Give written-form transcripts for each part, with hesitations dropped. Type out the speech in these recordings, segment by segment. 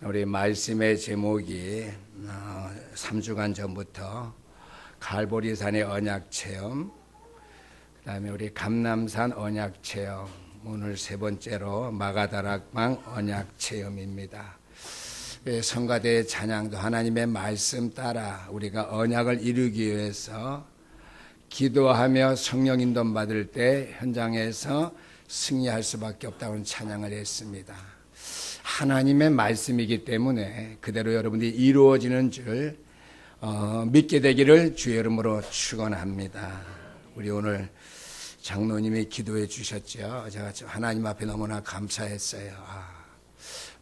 우리 말씀의 제목이 3주간 전부터 갈보리산의 언약체험, 그 다음에 우리 감람산 언약체험, 오늘 세 번째로 마가다락방 언약체험입니다. 성가대의 찬양도 하나님의 말씀 따라 우리가 언약을 이루기 위해서 기도하며 성령 인도 받을 때 현장에서 승리할 수밖에 없다는 찬양을 했습니다. 하나님의 말씀이기 때문에 그대로 여러분들이 이루어지는 줄 믿게 되기를 주의 이름으로 축원합니다. 우리 오늘 장로님이 기도해 주셨죠. 제가 하나님 앞에 너무나 감사했어요.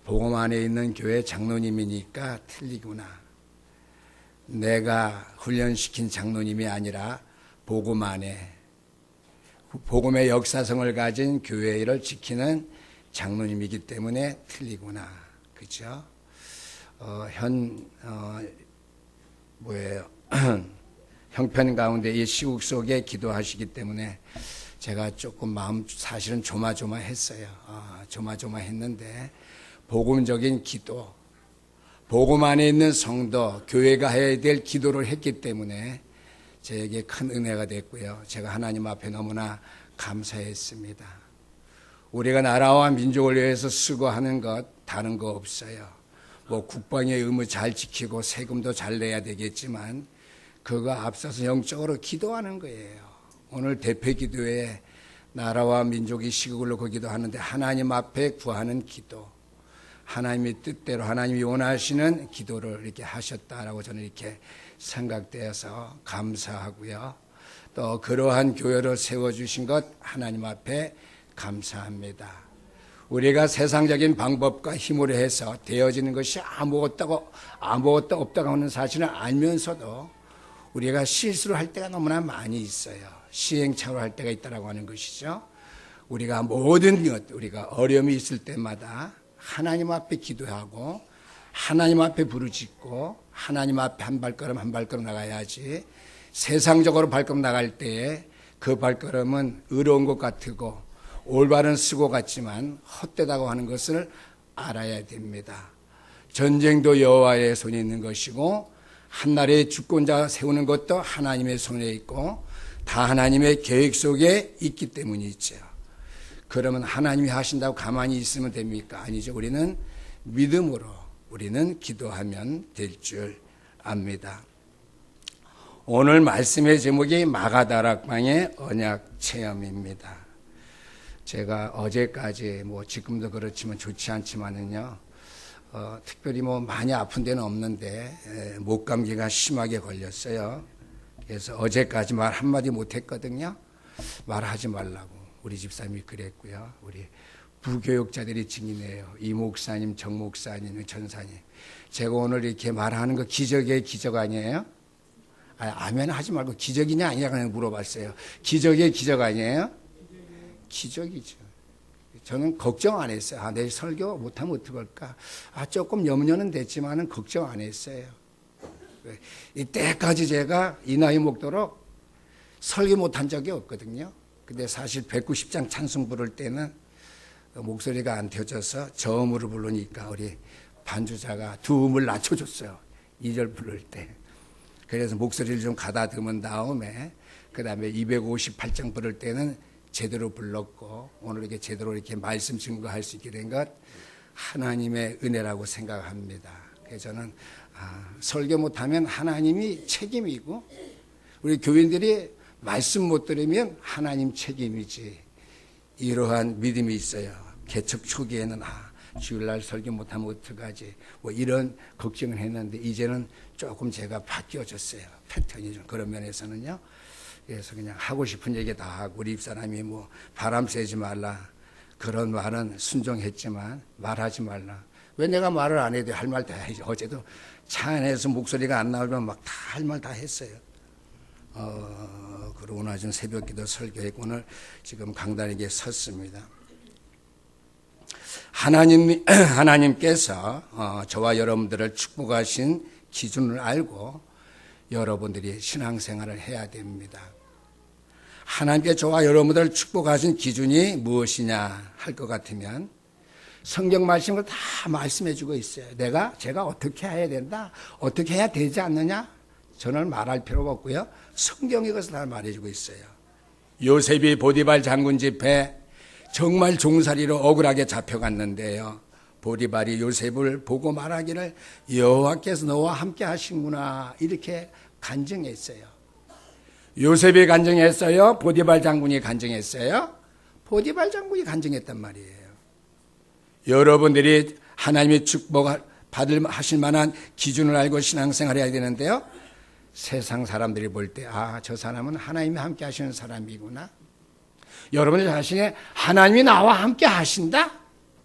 복음 안에 있는 교회 장로님이니까 틀리구나. 내가 훈련시킨 장로님이 아니라 복음 안에 복음의 역사성을 가진 교회를 지키는 장로님이기 때문에 틀리구나. 그죠? 형편 가운데 이 시국 속에 기도하시기 때문에 제가 조금 마음 사실은 조마조마했어요. 조마조마했는데 복음적인 기도, 복음 안에 있는 성도, 교회가 해야 될 기도를 했기 때문에 저에게 큰 은혜가 됐고요. 제가 하나님 앞에 너무나 감사했습니다. 우리가 나라와 민족을 위해서 수고하는 것 다른 거 없어요. 국방의 의무 잘 지키고 세금도 잘 내야 되겠지만 그거 앞서서 영적으로 기도하는 거예요. 오늘 대표 기도에 나라와 민족이 시국을 놓고 기도하는데 하나님 앞에 구하는 기도, 하나님의 뜻대로 하나님이 원하시는 기도를 이렇게 하셨다라고 저는 이렇게 생각되어서 감사하고요. 또 그러한 교회를 세워주신 것 하나님 앞에 감사합니다. 우리가 세상적인 방법과 힘으로 해서 되어지는 것이 아무것도 없다고 하는 사실을 알면서도 우리가 실수를 할 때가 너무나 많이 있어요. 시행착오를 할 때가 있다고 하는 것이죠. 우리가 모든 것, 우리가 어려움이 있을 때마다 하나님 앞에 기도하고 하나님 앞에 부르짖고 하나님 앞에 한 발걸음 한 발걸음 나가야지. 세상적으로 발걸음 나갈 때에 그 발걸음은 의로운 것 같고 올바른 수고 같지만 헛되다고 하는 것을 알아야 됩니다. 전쟁도 여호와의 손에 있는 것이고 한나라의 주권자 세우는 것도 하나님의 손에 있고 다 하나님의 계획 속에 있기 때문이죠. 그러면 하나님이 하신다고 가만히 있으면 됩니까? 아니죠. 우리는 믿음으로 우리는 기도하면 될 줄 압니다. 오늘 말씀의 제목이 마가다락방의 언약 체험입니다. 제가 어제까지 지금도 그렇지만 좋지 않지만은요, 특별히 많이 아픈 데는 없는데 목감기가 심하게 걸렸어요. 그래서 어제까지 말 한마디 못했거든요. 말하지 말라고 우리 집사님이 그랬고요. 우리 부교육자들이 증인해요. 이 목사님, 정 목사님, 전사님. 제가 오늘 이렇게 말하는 거 기적의 기적 아니에요? 아멘 하지 말고 기적이냐 아니냐 그냥 물어봤어요. 기적의 기적 아니에요? 기적이죠. 저는 걱정 안 했어요. 내일 설교 못하면 어떡할까? 조금 염려는 됐지만은 걱정 안 했어요. 이때까지 제가 이 나이 먹도록 설교 못한 적이 없거든요. 근데 사실 190장 찬송 부를 때는 목소리가 안 펴져서 저음으로 부르니까 우리 반주자가 두 음을 낮춰줬어요. 2절 부를 때. 그래서 목소리를 좀 가다듬은 다음에 그 다음에 258장 부를 때는 제대로 불렀고 오늘 이렇게 제대로 이렇게 말씀 증거할 수 있게 된 것 하나님의 은혜라고 생각합니다. 그래서 저는 설교 못하면 하나님이 책임이고 우리 교인들이 말씀 못 들으면 하나님 책임이지 이러한 믿음이 있어요. 개척 초기에는 주일날 설교 못하면 어떡하지 이런 걱정을 했는데 이제는 조금 제가 바뀌어졌어요. 패턴이 좀 그런 면에서는요. 그래서 그냥 하고 싶은 얘기 다 하고 우리 집사람이 바람 쐬지 말라 그런 말은 순종했지만 말하지 말라. 왜 내가 말을 안 해도 할 말 다 해야지. 어제도 차 안에서 목소리가 안 나오면 막 다 할 말 다 했어요. 그러고 나서 새벽기도 설교했고 오늘 지금 강단에게 섰습니다. 하나님께서 저와 여러분들을 축복하신 기준을 알고 여러분들이 신앙생활을 해야 됩니다. 하나님께 저와 여러분들을 축복하신 기준이 무엇이냐 할 것 같으면 성경 말씀을 다 말씀해 주고 있어요. 제가 어떻게 해야 된다, 어떻게 해야 되지 않느냐, 저는 말할 필요가 없고요. 성경이 그것을 다 말해 주고 있어요. 요셉이 보디발 장군 집에 정말 종살이로 억울하게 잡혀갔는데요. 보디발이 요셉을 보고 말하기를 여호와께서 너와 함께 하신구나, 이렇게 간증했어요. 요셉이 간증했어요? 보디발 장군이 간증했어요? 보디발 장군이 간증했단 말이에요. 여러분들이 하나님의 축복을 하실 만한 기준을 알고 신앙생활을 해야 되는데요. 세상 사람들이 볼 때, 저 사람은 하나님이 함께 하시는 사람이구나. 여러분들 자신이 하나님이 나와 함께 하신다?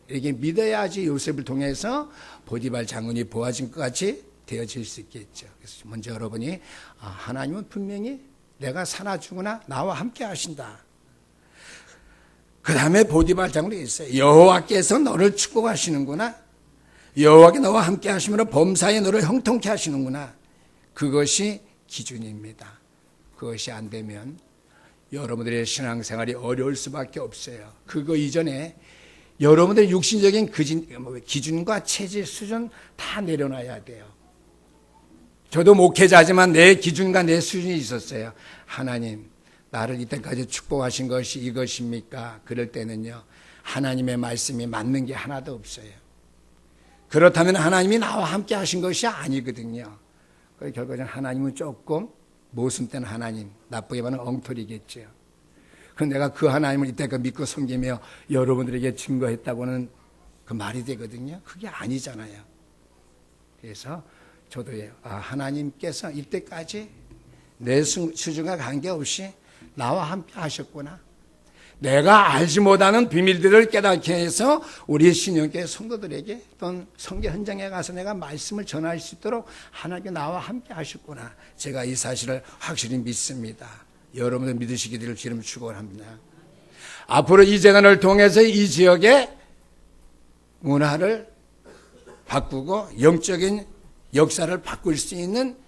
이렇게 믿어야지 요셉을 통해서 보디발 장군이 보아진 것 같이 되어질 수 있겠죠. 그래서 먼저 여러분이 하나님은 분명히 내가 살아주구나, 나와 함께 하신다. 그 다음에 보디발 장군이 있어요. 여호와께서 너를 축복하시는구나. 여호와께 너와 함께 하시므로 범사에 너를 형통케 하시는구나. 그것이 기준입니다. 그것이 안 되면 여러분들의 신앙생활이 어려울 수밖에 없어요. 그거 이전에 여러분들의 육신적인 기준과 체질 수준 다 내려놔야 돼요. 저도 목회자지만 내 기준과 내 수준이 있었어요. 하나님, 나를 이때까지 축복하신 것이 이것입니까? 그럴 때는요, 하나님의 말씀이 맞는 게 하나도 없어요. 그렇다면 하나님이 나와 함께 하신 것이 아니거든요. 결국은 하나님은 조금, 모순 때는 하나님, 나쁘게 말하면 엉터리겠죠. 그럼 내가 그 하나님을 이때까지 믿고 섬기며 여러분들에게 증거했다고는 그 말이 되거든요. 그게 아니잖아요. 그래서 저도 하나님께서 이때까지 내 수준과 관계없이 나와 함께 하셨구나. 내가 알지 못하는 비밀들을 깨닫게 해서 우리 신령교회 성도들에게 또는 성교 현장에 가서 내가 말씀을 전할 수 있도록 하나님께 나와 함께 하셨구나. 제가 이 사실을 확실히 믿습니다. 여러분들 믿으시기를 주님 축원합니다. 앞으로 이 재단을 통해서 이 지역의 문화를 바꾸고 영적인 역사를 바꿀 수 있는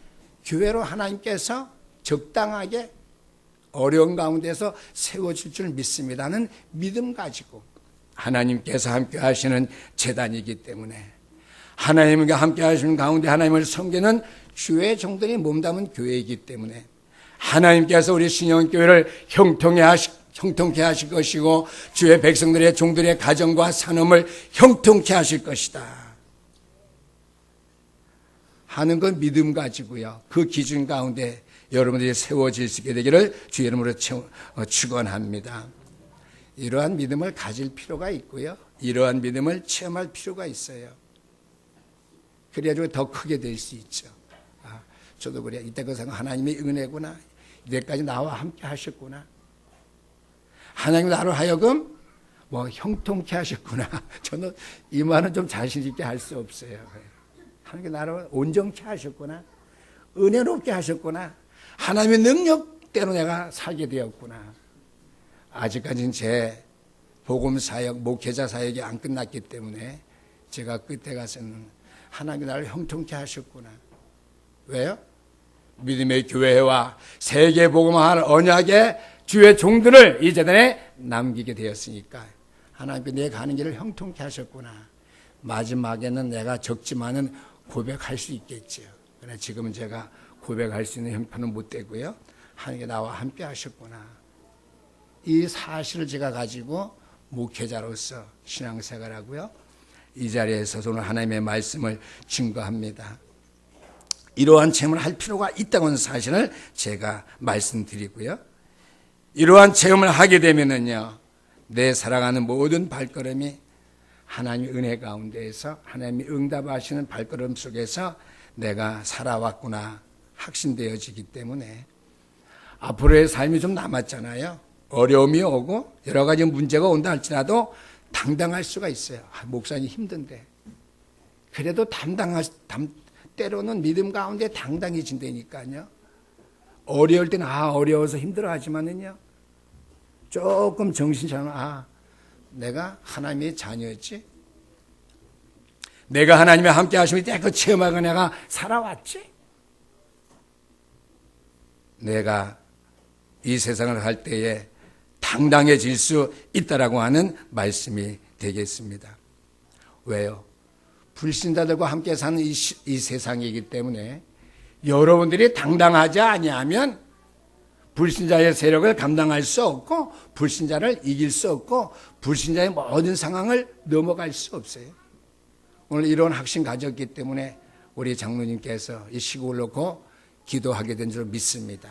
교회로 하나님께서 적당하게 어려운 가운데서 세워질 줄 믿습니다는 믿음 가지고, 하나님께서 함께 하시는 재단이기 때문에, 하나님과 함께 하시는 가운데 하나님을 섬기는 주의 종들이 몸담은 교회이기 때문에 하나님께서 우리 신영교회를 형통케 하실 것이고 주의 백성들의 종들의 가정과 산업을 형통케 하실 것이다 하는 건 믿음 가지고요. 그 기준 가운데 여러분들이 세워질 수 있게 되기를 주의 이름으로 축원합니다. 이러한 믿음을 가질 필요가 있고요. 이러한 믿음을 체험할 필요가 있어요. 그래야지고 더 크게 될 수 있죠. 저도 그래. 이때 그 생각, 하나님의 은혜구나. 이때까지 나와 함께 하셨구나. 하나님 나로 하여금 형통케 하셨구나. 저는 이 말은 좀 자신 있게 할 수 없어요. 하나님 나를 온전케 하셨구나. 은혜롭게 하셨구나. 하나님의 능력대로 내가 살게 되었구나. 아직까지는 제 복음 사역, 목회자 사역이 안 끝났기 때문에 제가 그때 가서는 하나님이 나를 형통케 하셨구나. 왜요? 믿음의 교회와 세계 복음화할 언약의 주의 종들을 이 재단에 남기게 되었으니까 하나님께 내 가는 길을 형통케 하셨구나. 마지막에는 내가 적지만은 고백할 수 있겠죠. 그러나 지금은 제가 고백할 수 있는 형편은 못 되고요. 하나님께 나와 함께 하셨구나. 이 사실을 제가 가지고 목회자로서 신앙생활하고요. 이 자리에 서서 오늘 하나님의 말씀을 증거합니다. 이러한 체험을 할 필요가 있다는 사실을 제가 말씀드리고요. 이러한 체험을 하게 되면은요, 내 살아가는 모든 발걸음이 하나님의 은혜 가운데에서 하나님이 응답하시는 발걸음 속에서 내가 살아왔구나 확신되어지기 때문에 앞으로의 삶이 좀 남았잖아요. 어려움이 오고 여러 가지 문제가 온다 할지라도 당당할 수가 있어요. 목사님 힘든데 그래도 때로는 믿음 가운데 당당해진다니까요. 어려울 때는 어려워서 힘들어하지만은요, 조금 정신 차리면 내가 하나님의 자녀였지, 내가 하나님의 함께 하심을 때그 체험하고 내가 살아왔지, 내가 이 세상을 할 때에 당당해질 수 있다라고 하는 말씀이 되겠습니다. 왜요? 불신자들과 함께 사는 이 세상이기 때문에 여러분들이 당당하지 아니하면 불신자의 세력을 감당할 수 없고 불신자를 이길 수 없고 불신자의 모든 상황을 넘어갈 수 없어요. 오늘 이런 확신 가졌기 때문에 우리 장로님께서 이 시국을 놓고 기도하게 된 줄 믿습니다.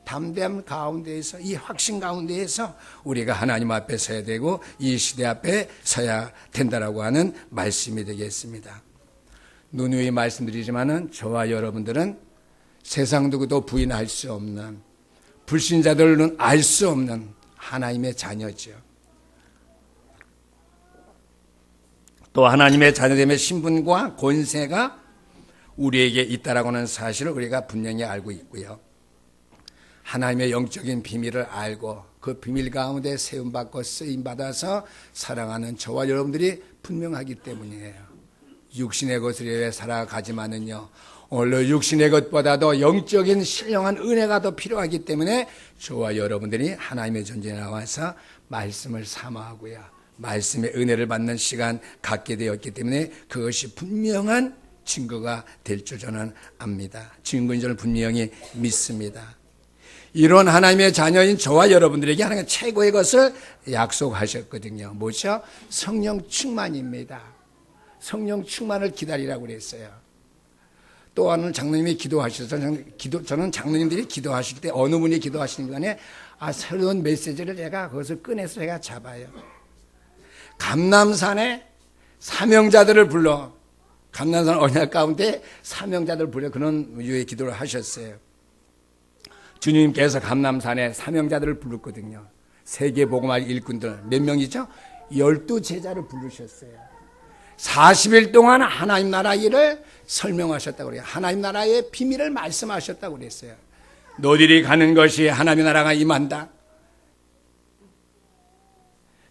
담대함 가운데에서 이 확신 가운데에서 우리가 하나님 앞에 서야 되고 이 시대 앞에 서야 된다라고 하는 말씀이 되겠습니다. 누누이 말씀드리지만은 저와 여러분들은 세상 누구도 부인할 수 없는 불신자들은 알 수 없는 하나님의 자녀죠. 또 하나님의 자녀됨의 신분과 권세가 우리에게 있다라고 하는 사실을 우리가 분명히 알고 있고요. 하나님의 영적인 비밀을 알고 그 비밀 가운데 세움받고 쓰임받아서 사랑하는 저와 여러분들이 분명하기 때문이에요. 육신의 것을 위해 살아가지만은요, 오늘 육신의 것보다도 영적인 신령한 은혜가 더 필요하기 때문에 저와 여러분들이 하나님의 존재에 나와서 말씀을 사모하고요, 말씀의 은혜를 받는 시간 갖게 되었기 때문에 그것이 분명한 증거가 될 줄 저는 압니다. 증거인 줄 분명히 믿습니다. 이런 하나님의 자녀인 저와 여러분들에게 하나님의 최고의 것을 약속하셨거든요. 뭐죠? 성령 충만입니다. 성령 충만을 기다리라고 그랬어요. 또한 장로님이 기도하셔서 저는 장로님들이 기도하실 때 어느 분이 기도하시는 간에 새로운 메시지를 제가 그것을 꺼내서 제가 잡아요. 감람산에 사명자들을 불러, 감람산 언약 가운데 사명자들을 불러 그런 유의 기도를 하셨어요. 주님께서 감람산에 사명자들을 부르거든요. 세계복음화 일꾼들 몇 명이죠? 12제자를 부르셨어요. 40일 동안 하나님 나라 일을 설명하셨다고 그래요. 하나님 나라의 비밀을 말씀하셨다고 그랬어요. 너희들이 가는 것이 하나님 나라가 임한다.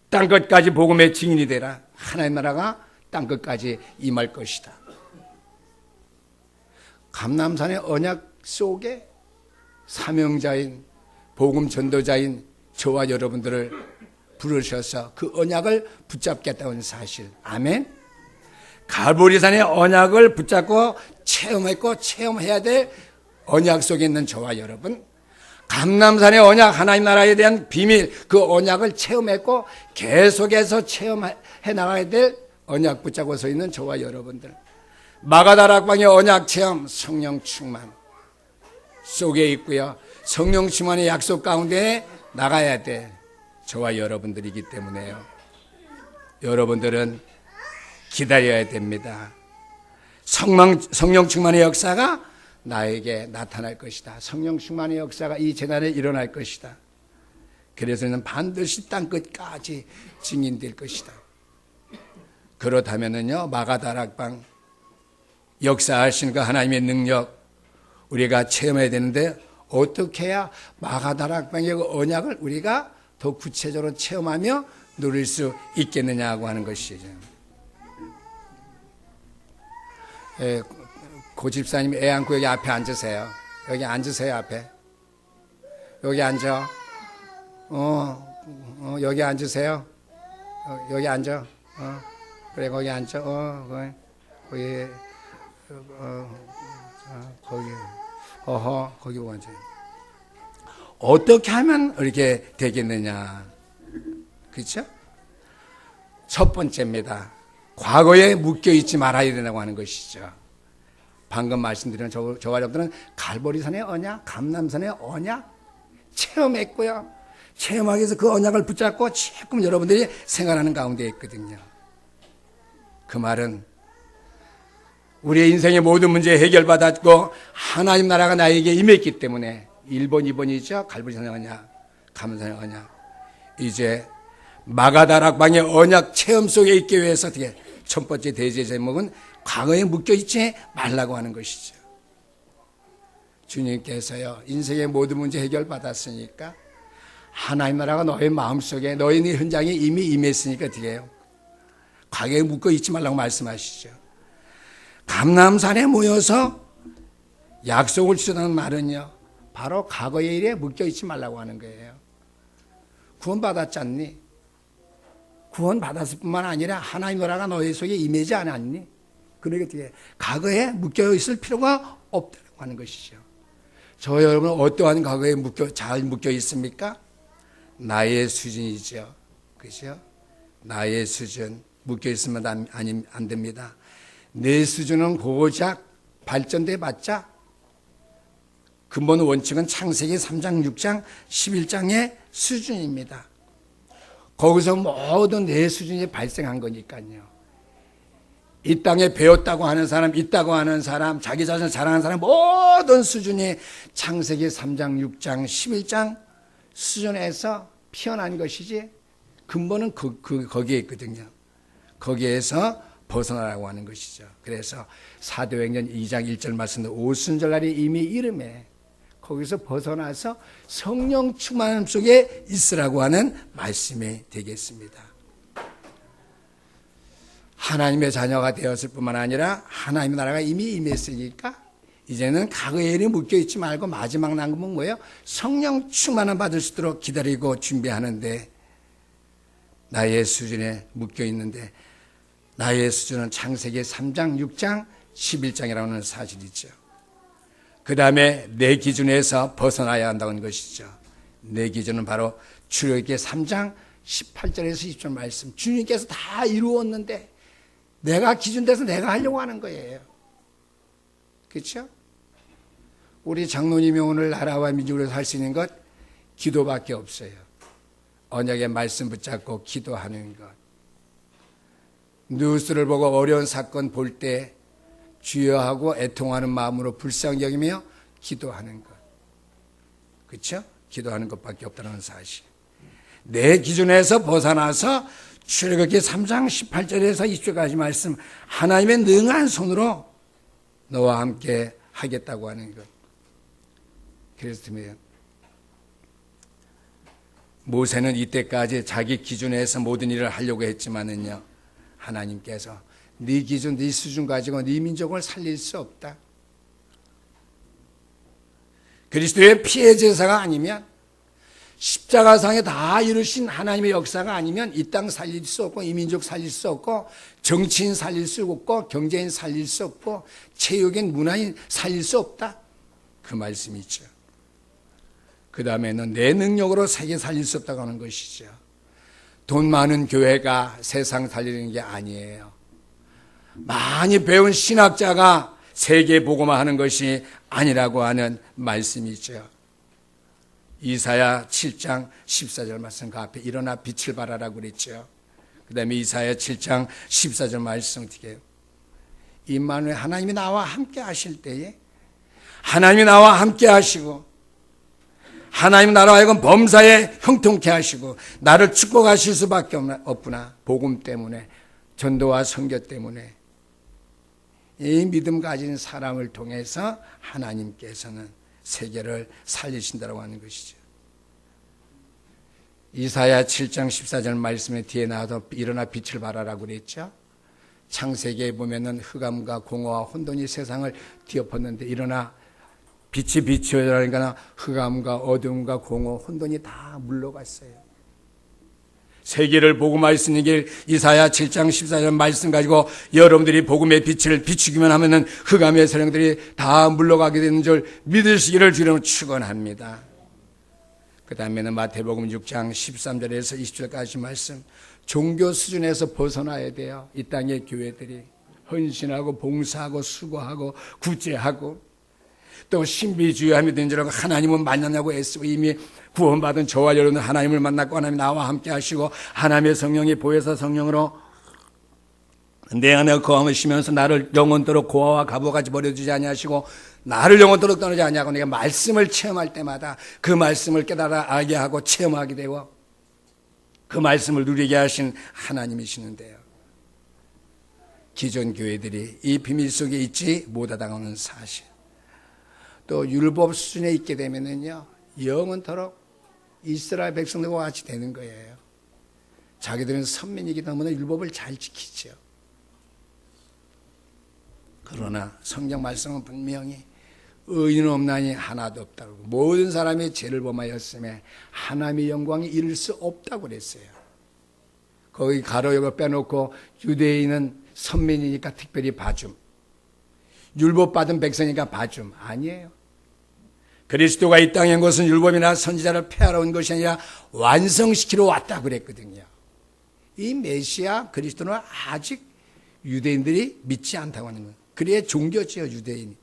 땅끝까지 복음의 증인이 되라. 하나님 나라가 땅끝까지 임할 것이다. 감람산의 언약 속에 사명자인 복음 전도자인 저와 여러분들을 부르셔서 그 언약을 붙잡겠다는 사실. 아멘. 갈보리산의 언약을 붙잡고 체험했고 체험해야 될 언약 속에 있는 저와 여러분, 감람산의 언약, 하나님 나라에 대한 비밀, 그 언약을 체험했고 계속해서 체험해 나가야 될 언약 붙잡고 서 있는 저와 여러분들, 마가다락방의 언약 체험, 성령 충만 속에 있고요, 성령 충만의 약속 가운데 나가야 될 저와 여러분들이기 때문에요. 여러분들은 기다려야 됩니다. 성령 충만의 역사가 나에게 나타날 것이다. 성령 충만의 역사가 이 재단에 일어날 것이다. 그래서는 반드시 땅끝까지 증인될 것이다. 그렇다면은요, 마가다락방 역사하신 그 하나님의 능력 우리가 체험해야 되는데, 어떻게 해야 마가다락방의 그 언약을 우리가 더 구체적으로 체험하며 누릴 수 있겠느냐고 하는 것이죠. 고집사님 애 안고 여기 앞에 앉으세요. 여기 앉으세요, 앞에. 여기 앉아. 여기 앉으세요. 여기 앉아. 그래, 거기 앉아. 거기, 거기 앉아. 어떻게 하면 이렇게 되겠느냐. 그렇죠? 첫 번째입니다. 과거에 묶여있지 말아야 된다고 하는 것이죠. 방금 말씀드린 저와 여러분들은 갈보리산의 언약, 감람산의 언약 체험했고요. 체험하기 위해서 그 언약을 붙잡고 조금 여러분들이 생활하는 가운데 있거든요. 그 말은 우리의 인생의 모든 문제 해결받았고 하나님 나라가 나에게 임했기 때문에 1번, 2번이죠. 갈보리산의 언약, 감람산의 언약. 이제 마가다락방의 언약 체험 속에 있기 위해서 어떻게 첫 번째 대제 제목은 과거에 묶여있지 말라고 하는 것이죠. 주님께서요, 인생의 모든 문제 해결받았으니까 하나님 나라가 너의 마음속에 너의 현장에 이미 임했으니까 어떻게 해요? 과거에 묶여있지 말라고 말씀하시죠. 감람산에 모여서 약속을 주셨다는 말은요, 바로 과거의 일에 묶여있지 말라고 하는 거예요. 구원받았잖니? 구원 받았을 뿐만 아니라 하나님 나라가 너희 속에 임하지 않았니? 그러니까 과거에 묶여 있을 필요가 없다고 하는 것이죠. 저 여러분 어떠한 과거에 잘 묶여 있습니까? 나의 수준이죠. 그렇죠? 나의 수준 묶여 있으면 안 됩니다. 내 수준은 고작 발전돼 봤자 근본 원칙은 창세기 3장, 6장, 11장의 수준입니다. 거기서 모든 내 수준이 발생한 거니까요. 이 땅에 배웠다고 하는 사람, 있다고 하는 사람, 자기 자신을 자랑하는 사람 모든 수준이 창세기 3장, 6장, 11장 수준에서 피어난 것이지 근본은 거기에 있거든요. 거기에서 벗어나라고 하는 것이죠. 그래서 사도행전 2장 1절 말씀도 오순절날이 이미 이름에 거기서 벗어나서 성령 충만함 속에 있으라고 하는 말씀이 되겠습니다. 하나님의 자녀가 되었을 뿐만 아니라 하나님의 나라가 이미 임했으니까 이제는 과거의 일이 묶여있지 말고 마지막 난금은 뭐예요? 성령 충만함 받을 수 있도록 기다리고 준비하는데 나의 수준에 묶여있는데 나의 수준은 창세기 3장, 6장, 11장이라는 사실이죠. 그 다음에 내 기준에서 벗어나야 한다는 것이죠. 내 기준은 바로 출애굽기 3장 18절에서 20절 말씀. 주님께서 다 이루었는데 내가 기준돼서 내가 하려고 하는 거예요. 그렇죠? 우리 장로님이 오늘 나라와 민족을 살 수 있는 것 기도밖에 없어요. 언약의 말씀 붙잡고 기도하는 것. 뉴스를 보고 어려운 사건 볼 때 주여 하고 애통하는 마음으로 불쌍히 여기며 기도하는 것. 그렇죠? 기도하는 것밖에 없다는 사실. 내 기준에서 벗어나서 출애굽기 3장 18절에서 20절까지 말씀 하나님의 능한 손으로 너와 함께 하겠다고 하는 것. 그렇다면 모세는 이때까지 자기 기준에서 모든 일을 하려고 했지만은요. 하나님께서 네 기준, 네 수준 가지고 네 민족을 살릴 수 없다. 그리스도의 피해 제사가 아니면 십자가상에 다 이루신 하나님의 역사가 아니면 이 땅 살릴 수 없고 이 민족 살릴 수 없고 정치인 살릴 수 없고 경제인 살릴 수 없고 체육인 문화인 살릴 수 없다. 그 말씀이죠. 그 다음에는 내 능력으로 세계 살릴 수 없다고 하는 것이죠. 돈 많은 교회가 세상 살리는 게 아니에요. 많이 배운 신학자가 세계 복음화 하는 것이 아니라고 하는 말씀이죠. 이사야 7장 14절 말씀 그 앞에 일어나 빛을 발하라고 그랬죠. 그 다음에 이사야 7장 14절 말씀 어떻게 해요? 임마누엘 하나님이 나와 함께 하실 때에 하나님이 나와 함께 하시고 하나님 나라 하여금 범사에 형통케 하시고 나를 축복하실 수밖에 없구나. 복음 때문에 전도와 선교 때문에 이 믿음 가진 사람을 통해서 하나님께서는 세계를 살리신다고 하는 것이죠. 이사야 7장 14절 말씀에 뒤에 나와서 일어나 빛을 발하라고 그랬죠. 창세기에 보면은 흑암과 공허와 혼돈이 세상을 뒤엎었는데 일어나 빛이 비추어라니까 흑암과 어둠과 공허, 혼돈이 다 물러갔어요. 세계를 복음할 수 있는 길 이사야 7장 14절 말씀 가지고 여러분들이 복음의 빛을 비추기만 하면은 흑암의 세력들이 다 물러가게 되는 줄 믿으시기를 주님으로 축원합니다. 그 다음에는 마태복음 6장 13절에서 20절까지 말씀 종교 수준에서 벗어나야 돼요. 이 땅의 교회들이 헌신하고 봉사하고 수고하고 구제하고 또 신비주의함이 된 줄 알고 하나님은 만나냐고 애쓰고 이미 구원받은 저와 여러분은 하나님을 만났고 하나님 나와 함께 하시고 하나님의 성령이 보혜사 성령으로 내 안에 거하시면서 나를 영원토록 고아와 갑오같이 버려두지 아니하시고 나를 영원토록 떠나지 아니하고 내가 말씀을 체험할 때마다 그 말씀을 깨달아 알게 하고 체험하게 되고 그 말씀을 누리게 하신 하나님이시는데요. 기존 교회들이 이 비밀 속에 있지 못하다는 사실. 또 율법 수준에 있게 되면은요 영원토록 이스라엘 백성들과 같이 되는 거예요. 자기들은 선민이기 때문에 율법을 잘 지키죠. 그러나 성경 말씀은 분명히 의인은 없나니 하나도 없다고 모든 사람이 죄를 범하였음에 하나님의 영광이 이룰 수 없다고 그랬어요. 거기 가로역을 빼놓고 유대인은 선민이니까 특별히 봐줌. 율법 받은 백성이니까 봐줌. 아니에요. 그리스도가 이 땅에 온 것은 율법이나 선지자를 폐하러 온 것이 아니라 완성시키러 왔다 그랬거든요. 이 메시아 그리스도는 아직 유대인들이 믿지 않다고 하는 거예요. 그래야 종교지요, 유대인이.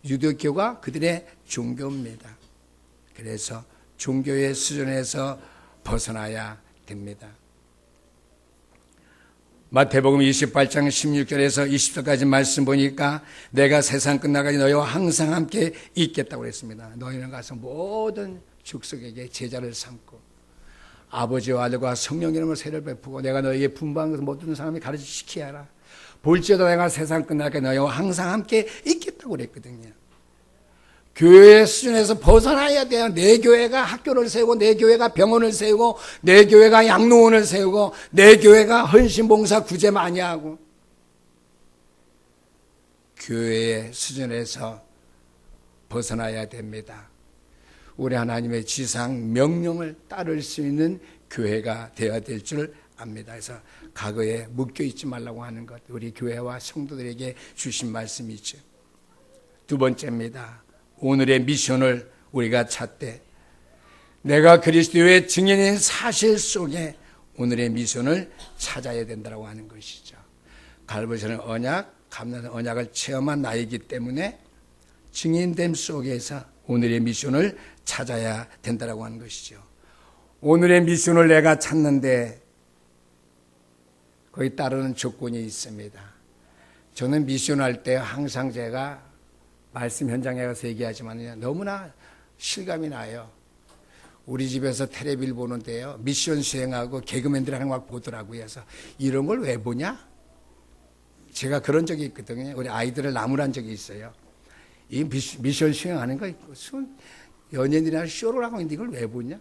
유대교가 그들의 종교입니다. 그래서 종교의 수준에서 벗어나야 됩니다. 마태복음 28장 16절에서 20절까지 말씀 보니까 내가 세상 끝나가지 너희와 항상 함께 있겠다고 그랬습니다. 너희는 가서 모든 족속에게 제자를 삼고 아버지와 아들과 성령 이름으로 세례를 베푸고 내가 너희에게 분부한 것을 모든 사람이 가르치게 하라. 볼지어다 내가 세상 끝날까지 너희와 항상 함께 있겠다고 그랬거든요. 교회의 수준에서 벗어나야 돼요. 내 교회가 학교를 세우고 내 교회가 병원을 세우고 내 교회가 양로원을 세우고 내 교회가 헌신봉사 구제 많이 하고 교회의 수준에서 벗어나야 됩니다. 우리 하나님의 지상 명령을 따를 수 있는 교회가 되어야 될 줄 압니다. 그래서 과거에 묶여 있지 말라고 하는 것 우리 교회와 성도들에게 주신 말씀이죠. 두 번째입니다. 오늘의 미션을 우리가 찾되 내가 그리스도의 증인인 사실 속에 오늘의 미션을 찾아야 된다고 하는 것이죠. 갈보시는 언약, 감나는 언약을 체험한 나이기 때문에 증인됨 속에서 오늘의 미션을 찾아야 된다고 하는 것이죠. 오늘의 미션을 내가 찾는데 거기 따르는 조건이 있습니다. 저는 미션할 때 항상 제가 말씀 현장에 가서 얘기하지만 너무나 실감이 나요. 우리 집에서 텔레비를 보는데요. 미션 수행하고 개그맨들 하는 거 막 보더라고요. 그래서 이런 걸 왜 보냐? 제가 그런 적이 있거든요. 우리 아이들을 나무란 적이 있어요. 이 미션 수행하는 거 무슨 연예인이나 쇼를 하고 있는데 이걸 왜 보냐?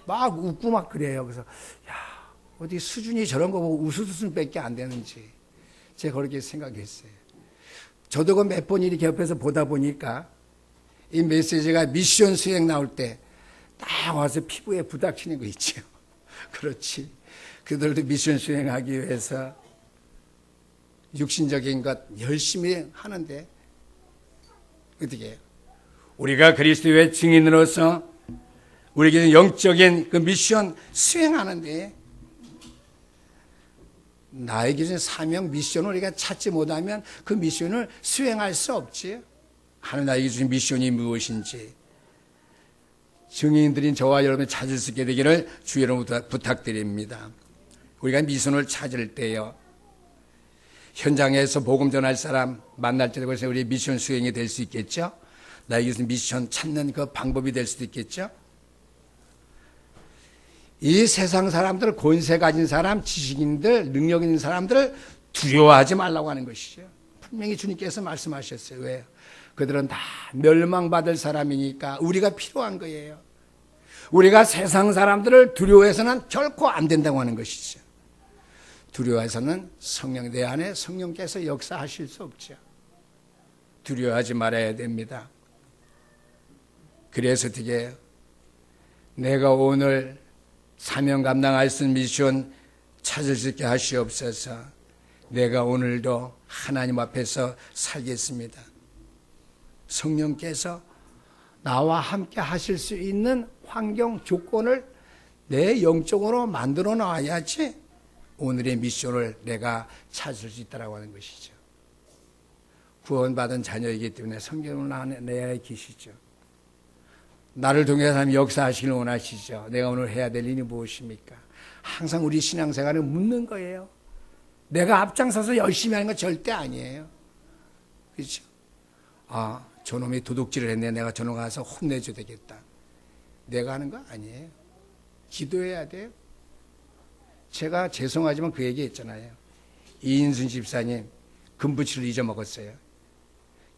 막 웃고 막 그래요. 그래서 야 어디 수준이 저런 거 보고 웃을 수준밖에 안 되는지 제가 그렇게 생각했어요. 저도 그 몇 번 이렇게 옆에서 보다 보니까 이 메시지가 미션 수행 나올 때 딱 와서 피부에 부닥치는 거 있죠. 그렇지. 그들도 미션 수행하기 위해서 육신적인 것 열심히 하는데 어떻게 해요? 우리가 그리스도의 증인으로서 우리에게는 영적인 그 미션 수행하는데 나의 기준 사명 미션을 우리가 찾지 못하면 그 미션을 수행할 수 없지. 하나님의 기준 미션이 무엇인지 증인들인 저와 여러분이 찾을 수 있게 되기를 주 여러분 부탁드립니다. 우리가 미션을 찾을 때요. 현장에서 복음 전할 사람 만날 때도 그래서 우리 미션 수행이 될 수 있겠죠. 나의 기준 미션 찾는 그 방법이 될 수도 있겠죠. 이 세상 사람들, 권세 가진 사람, 지식인들, 능력 있는 사람들을 두려워하지 말라고 하는 것이죠. 분명히 주님께서 말씀하셨어요. 왜요? 그들은 다 멸망받을 사람이니까 우리가 필요한 거예요. 우리가 세상 사람들을 두려워해서는 결코 안 된다고 하는 것이죠. 두려워해서는 성령 내 안에 성령께서 역사하실 수 없죠. 두려워하지 말아야 됩니다. 그래서 어떻게 해요? 내가 오늘 사명 감당할 수 있는 미션 찾을 수 있게 하시옵소서. 내가 오늘도 하나님 앞에서 살겠습니다. 성령께서 나와 함께 하실 수 있는 환경, 조건을 내 영적으로 만들어 놔야지 오늘의 미션을 내가 찾을 수 있다고 하는 것이죠. 구원받은 자녀이기 때문에 성경을 내 계시죠. 나를 통해서 하나님 역사하시길 원하시죠. 내가 오늘 해야 될 일이 무엇입니까? 항상 우리 신앙생활은 묻는 거예요. 내가 앞장서서 열심히 하는 건 절대 아니에요. 그렇죠? 아, 저놈이 도둑질을 했네. 내가 저놈 가서 혼내줘야 되겠다. 내가 하는 거 아니에요. 기도해야 돼요. 제가 죄송하지만 그 얘기 했잖아요. 이인순 집사님 금부치를 잊어먹었어요.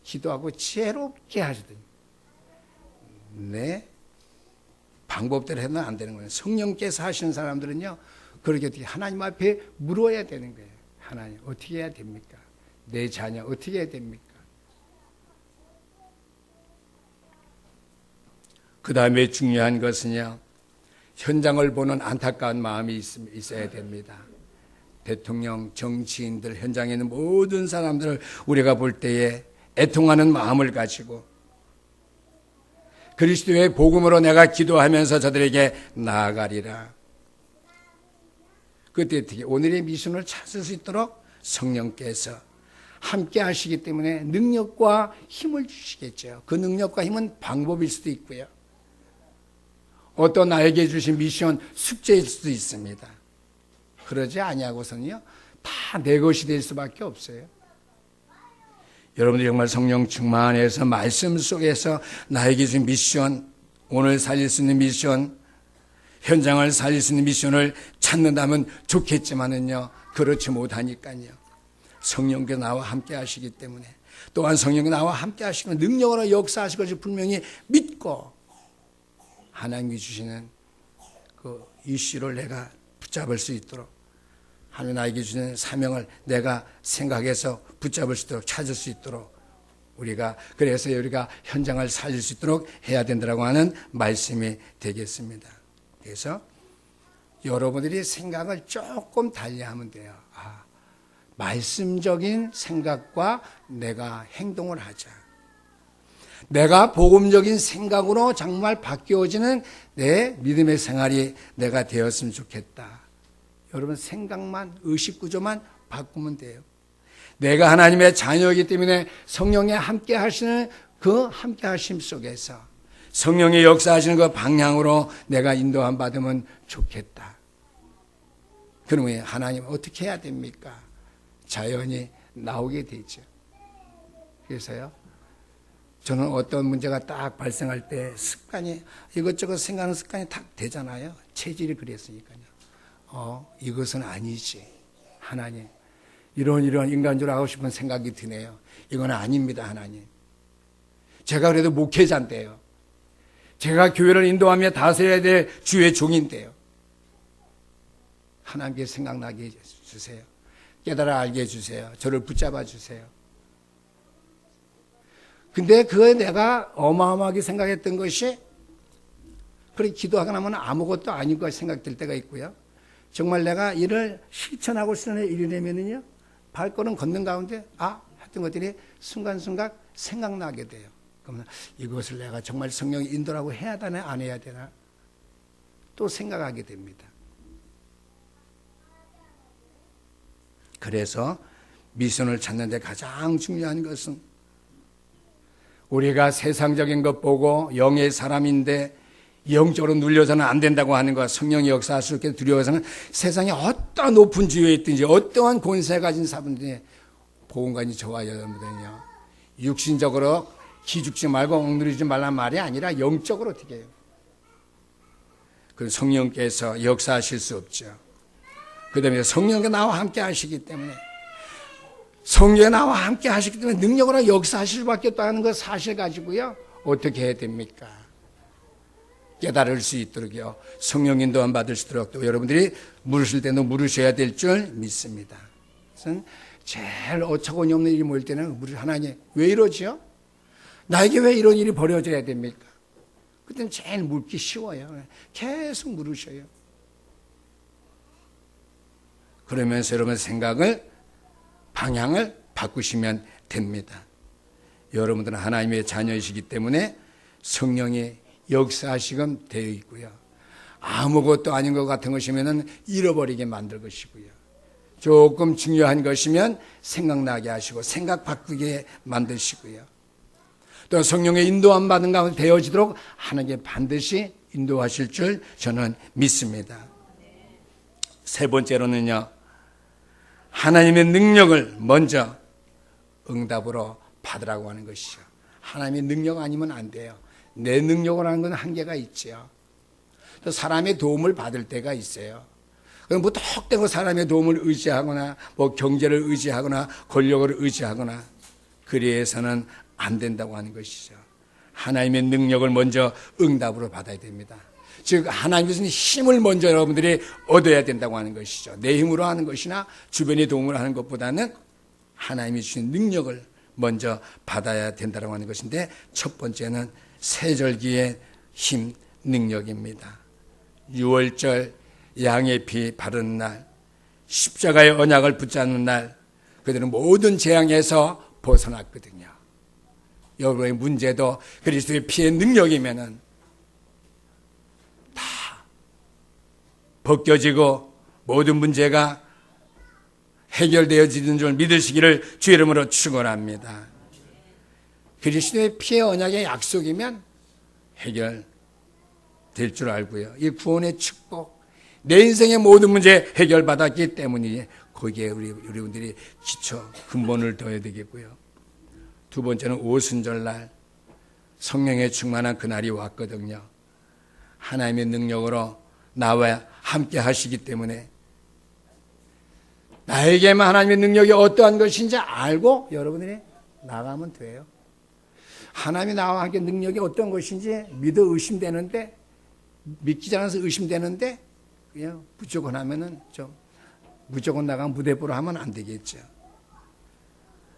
기도하고 지혜롭게 하시더니 네, 방법대로 해서는 안 되는 거예요. 성령께서 하시는 사람들은요, 그렇게 어떻게 하나님 앞에 물어야 되는 거예요. 하나님, 어떻게 해야 됩니까? 내 자녀, 어떻게 해야 됩니까? 그 다음에 중요한 것은요, 현장을 보는 안타까운 마음이 있어야 됩니다. 대통령, 정치인들, 현장에 있는 모든 사람들을 우리가 볼 때에 애통하는 마음을 가지고 그리스도의 복음으로 내가 기도하면서 저들에게 나아가리라. 그때 어떻게 오늘의 미션을 찾을 수 있도록 성령께서 함께 하시기 때문에 능력과 힘을 주시겠죠. 그 능력과 힘은 방법일 수도 있고요. 어떤 나에게 주신 미션, 숙제일 수도 있습니다. 그러지 아니하고서는요, 다 내 것이 될 수밖에 없어요. 여러분들이 정말 성령 충만해서 말씀 속에서 나에게 준 미션, 오늘 살릴 수 있는 미션, 현장을 살릴 수 있는 미션을 찾는다면 좋겠지만은요, 그렇지 못하니까요. 성령께서 나와 함께 하시기 때문에, 또한 성령이 나와 함께 하시면 능력으로 역사하실 것을 분명히 믿고 하나님이 주시는 그 이슈를 내가 붙잡을 수 있도록, 하나님 나에게 주시는 사명을 내가 생각해서 붙잡을 수 있도록, 찾을 수 있도록 그래서 우리가 현장을 살릴 수 있도록 해야 된다고 하는 말씀이 되겠습니다. 그래서 여러분들이 생각을 조금 달리하면 돼요. 말씀적인 생각과 내가 행동을 하자. 내가 복음적인 생각으로 정말 바뀌어지는 내 믿음의 생활이 내가 되었으면 좋겠다. 여러분 생각만, 의식구조만 바꾸면 돼요. 내가 하나님의 자녀이기 때문에 성령이 함께 하시는 그 함께 하심 속에서 성령의 역사하시는 그 방향으로 내가 인도함 받으면 좋겠다. 그러면 하나님 어떻게 해야 됩니까? 자연히 나오게 되죠. 그래서요, 저는 어떤 문제가 딱 발생할 때 습관이, 이것저것 생각하는 습관이 딱 되잖아요. 체질이 그랬으니까요. 이것은 아니지. 하나님, 이런 인간적으로 하고 싶은 생각이 드네요. 이건 아닙니다, 하나님. 제가 그래도 목회자인데요. 제가 교회를 인도하며 다스려야 될 주의 종인데요. 하나님께 생각나게 해주세요. 깨달아 알게 해주세요. 저를 붙잡아 주세요. 근데 그거 내가 어마어마하게 생각했던 것이, 그렇게 기도하고 나면 아무것도 아닌 것 생각될 때가 있고요. 정말 내가 이를 실천하고 쓰는 일이 되면은요, 발걸음 걷는 가운데, 했던 것들이 순간순간 생각나게 돼요. 그러면 이것을 내가 정말 성령이 인도라고 해야 되나, 안 해야 되나? 또 생각하게 됩니다. 그래서 미션을 찾는 데 가장 중요한 것은 우리가 세상적인 것 보고 영의 사람인데 영적으로 눌려서는 안 된다고 하는 것, 성령의 역사하실 게 두려워서는 세상에 어떠한 높은 지위에 있든지 어떠한 권세 가진 사람들이 보험관이 저와 여러분들은요, 육신적으로 기죽지 말고 억누르지 말란 말이 아니라 영적으로 어떻게 해요? 그 성령께서 역사하실 수 없죠. 그 다음에 성령이 나와 함께 하시기 때문에, 성령이 나와 함께 하시기 때문에 능력으로 역사하실 수밖에 없다는 그 사실 가지고요, 어떻게 해야 됩니까? 깨달을 수 있도록요, 성령 인도함 받을 수 있도록 또 여러분들이 물으실 때도 물으셔야 될 줄 믿습니다. 그래서 제일 어처구니 없는 일이 모일 때는 하나님 왜 이러지요? 나에게 왜 이런 일이 벌어져야 됩니까? 그때는 제일 묻기 쉬워요. 계속 물으셔요. 그러면서 여러분 방향을 바꾸시면 됩니다. 여러분들은 하나님의 자녀이시기 때문에 성령이 역사하시금 되어 있고요. 아무것도 아닌 것 같은 것이면 잃어버리게 만들 것이고요. 조금 중요한 것이면 생각나게 하시고 생각 바꾸게 만드시고요. 또 성령의 인도함 받은 가운데 되어지도록 하나님께 반드시 인도하실 줄 저는 믿습니다. 세 번째로는요, 하나님의 능력을 먼저 응답으로 받으라고 하는 것이죠. 하나님의 능력 아니면 안 돼요. 내 능력으로 하는 건 한계가 있죠. 또 사람의 도움을 받을 때가 있어요. 그럼 뭐 턱대고 사람의 도움을 의지하거나 뭐 경제를 의지하거나 권력을 의지하거나 그래서는 안 된다고 하는 것이죠. 하나님의 능력을 먼저 응답으로 받아야 됩니다. 즉 하나님의 주신 힘을 먼저 여러분들이 얻어야 된다고 하는 것이죠. 내 힘으로 하는 것이나 주변의 도움을 하는 것보다는 하나님이 주신 능력을 먼저 받아야 된다고 하는 것인데, 첫 번째는 세절기의 힘, 능력입니다. 유월절 양의 피 바르는 날, 십자가의 언약을 붙잡는 날, 그들은 모든 재앙에서 벗어났거든요. 여러분의 문제도 그리스도의 피의 능력이면은 다 벗겨지고 모든 문제가 해결되어지는 줄 믿으시기를 주의 이름으로 축원합니다. 그리스도의 피의 언약의 약속이면 해결될 줄 알고요. 이 구원의 축복, 내 인생의 모든 문제 해결받았기 때문에 거기에 우리분들이 기초 근본을 둬야 되겠고요. 두 번째는 오순절날 성령의 충만한 그날이 왔거든요. 하나님의 능력으로 나와 함께 하시기 때문에 나에게만 하나님의 능력이 어떠한 것인지 알고 여러분들이 나가면 돼요. 하나님이 나와 함께 능력이 어떤 것인지 믿어 의심되는데, 믿기 않아서 의심되는데 그냥 무조건 하면은 무조건 나가면 무대보로 하면 안 되겠죠.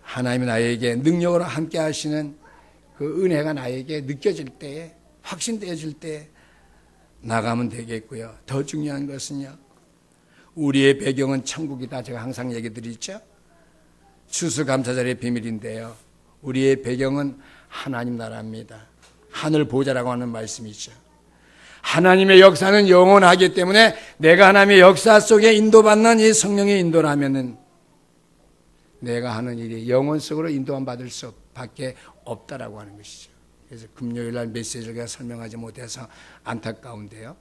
하나님이 나에게 능력으로 함께 하시는 그 은혜가 나에게 느껴질 때에, 확신되어질 때 나가면 되겠고요. 더 중요한 것은요, 우리의 배경은 천국이다. 제가 항상 얘기 드리죠. 추수감사절의 비밀인데요, 우리의 배경은 하나님 나라입니다. 하늘 보좌라고 하는 말씀이죠. 하나님의 역사는 영원하기 때문에 내가 하나님의 역사 속에 인도받는 이 성령의 인도라면은 내가 하는 일이 영원 속으로 인도함 받을 수밖에 없다라고 하는 것이죠. 그래서 금요일 날 메시지를 제가 설명하지 못해서 안타까운데요.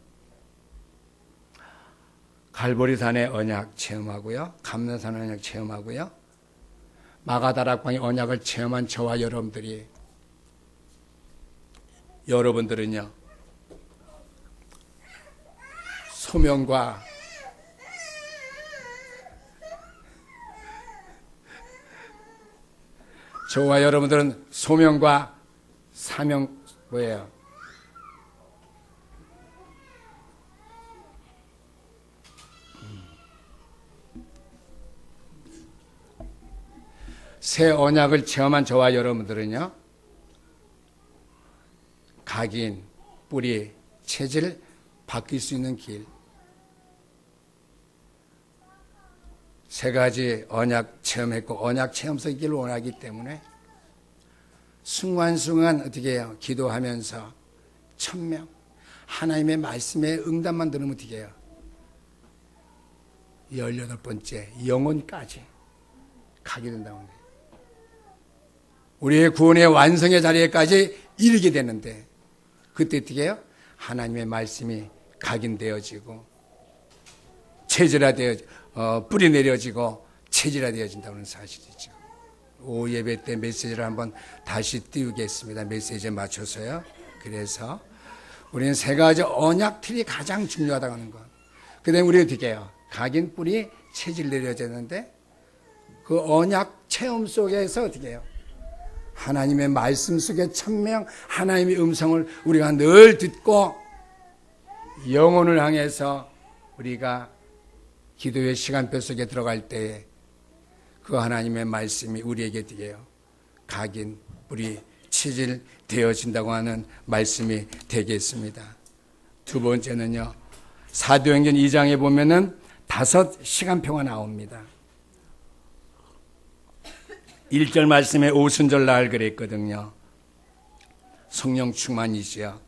갈보리산의 언약 체험하고요, 감난산의 언약 체험하고요, 마가다락방의 언약을 체험한 저와 여러분들은요, 소명과 저와 여러분들은 소명과 사명 뭐예요? 새 언약을 체험한 저와 여러분들은요, 각인, 뿌리, 체질 바뀔 수 있는 길, 세 가지 언약 체험했고 언약 체험 속의 길을 원하기 때문에 순간순간 어떻게 해요? 기도하면서 천명, 하나님의 말씀에 응답만 들으면 어떻게 해요? 18번째 영혼까지 가게 된다고 합니다. 우리의 구원의 완성의 자리에까지 이르게 되는데 그때 어떻게 해요? 하나님의 말씀이 각인되어지고 뿌리 내려지고 체질화되어진다는 사실이죠. 오후 예배 때 메시지를 한번 다시 띄우겠습니다. 메시지에 맞춰서요. 그래서 우리는 세 가지 언약 틀이 가장 중요하다고 하는 것. 그 다음에 우리 어떻게 해요? 각인 뿌리 체질 내려지는데 그 언약 체험 속에서 어떻게 해요? 하나님의 말씀 속에 천명, 하나님의 음성을 우리가 늘 듣고 영혼을 향해서 우리가 기도의 시간표 속에 들어갈 때에 그 하나님의 말씀이 우리에게 어떻게 해요? 각인, 뿌리, 체질 되어진다고 하는 말씀이 되겠습니다. 두 번째는요, 사도행전 2장에 보면은 5 시간표가 나옵니다. 1절 말씀에 오순절 날 그랬거든요. 성령 충만이지요.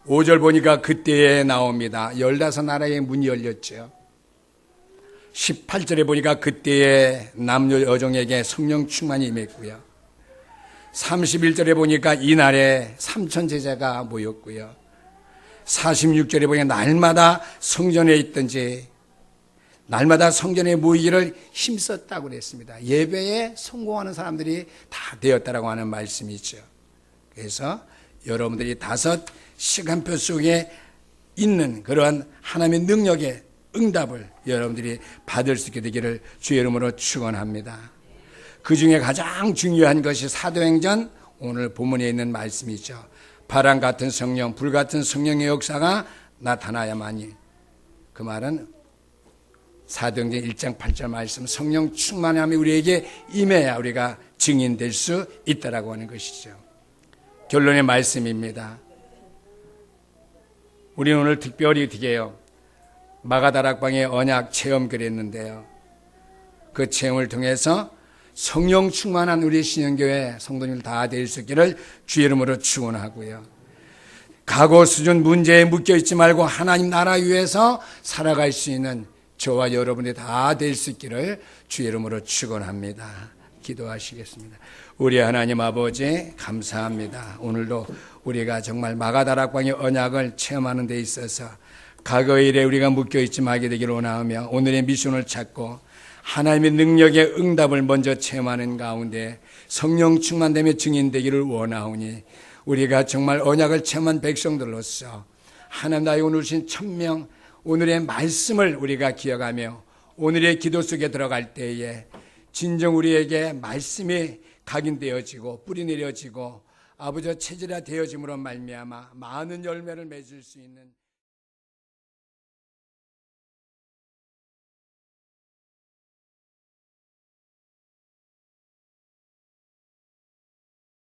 5절 보니까 그때에 나옵니다. 15나라의 문이 열렸죠. 18절에 보니까 그때에 남녀 여종에게 성령 충만이 임했고요. 31절에 보니까 이날에 3천 제자가 모였고요. 46절에 보니까 날마다 성전에 있든지 날마다 성전에 모이기를 힘썼다고 그랬습니다. 예배에 성공하는 사람들이 다 되었다라고 하는 말씀이죠. 그래서 여러분들이 5 시간표 속에 있는 그러한 하나님의 능력의 응답을 여러분들이 받을 수 있게 되기를 주의 이름으로 축원합니다. 그 중에 가장 중요한 것이 사도행전 오늘 본문에 있는 말씀이죠. 바람 같은 성령, 불 같은 성령의 역사가 나타나야만이, 그 말은 사도행전 1장 8절 말씀, 성령 충만함이 우리에게 임해야 우리가 증인될 수 있다라고 하는 것이죠. 결론의 말씀입니다. 우리는 오늘 특별히 어떻게요? 마가다락방의 언약 체험 그랬는데요. 그 체험을 통해서 성령 충만한 우리 신영교회 성도님들 다 될 수 있기를 주의 이름으로 축원하고요. 과거 수준 문제에 묶여있지 말고 하나님 나라 위해서 살아갈 수 있는 저와 여러분이 다 될 수 있기를 주의 이름으로 축원합니다. 기도하시겠습니다. 우리 하나님 아버지 감사합니다. 오늘도 우리가 정말 마가다락방의 언약을 체험하는 데 있어서 과거의 일에 우리가 묶여있지 말게 되기를 원하며 오늘의 미션을 찾고 하나님의 능력의 응답을 먼저 체험하는 가운데 성령 충만되며 증인되기를 원하오니 우리가 정말 언약을 체험한 백성들로서 하나님 나의 오늘 주신 천명 오늘의 말씀을 우리가 기억하며 오늘의 기도 속에 들어갈 때에 진정 우리에게 말씀이 각인되어지고 뿌리내려지고 아버지와 체질화 되어짐으로 말미암아 많은 열매를 맺을 수 있는